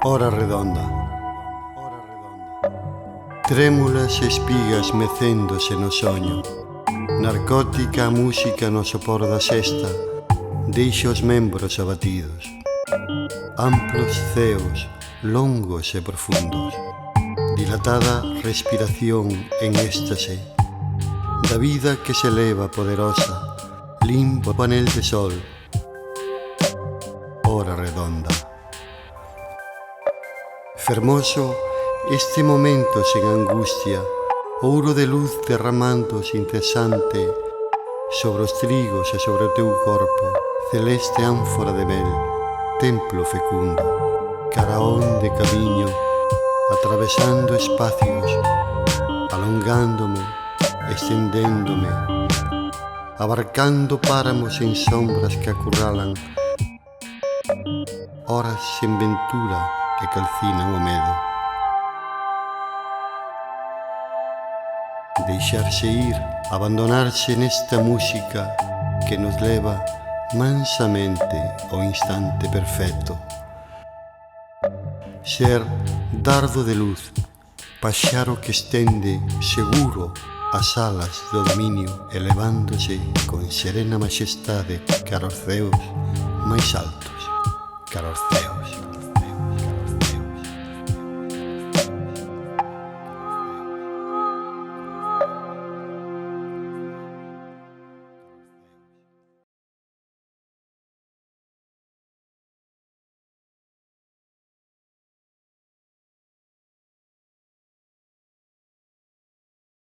Hora redonda. Trémulas espigas mecéndose no soño. Narcótica a música no sopor da sesta deixa os membros abatidos. Amplos ceos, longos e profundos. Dilatada respiración en éxtase da vida que se eleva poderosa, limpo panel de sol. Hora redonda. Fermoso este momento sen angustia, ouro de luz derramándose incesante sobre os trigos e sobre o teu corpo, celeste ánfora de mel, templo fecundo, caraón de camiño, atravesando espacios, alongándome, extendéndome, abarcando páramos en sombras que acurralan, horas sen ventura que calcinan o medo. Deixarse ir, abandonarse nesta música que nos leva mansamente ao instante perfecto. Ser dardo de luz, paxaro que estende seguro as alas do dominio, elevándose con serena majestade cara aos ceos máis altos, cara aos ceos.